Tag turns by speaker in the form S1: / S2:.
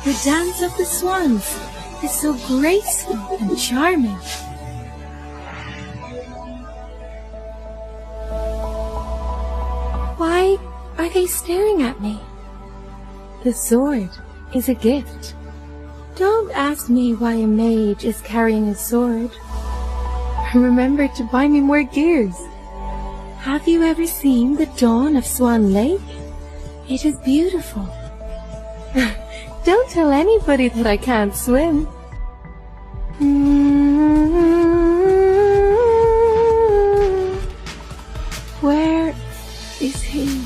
S1: The dance of the swans is so graceful and charming. Why are they staring at me? The sword is a gift. Don't ask me why a mage is carrying a sword. Remember to buy me more gears. Have you ever seen the dawn of Swan Lake? It is beautiful. Don't tell anybody that I can't swim. Where is he?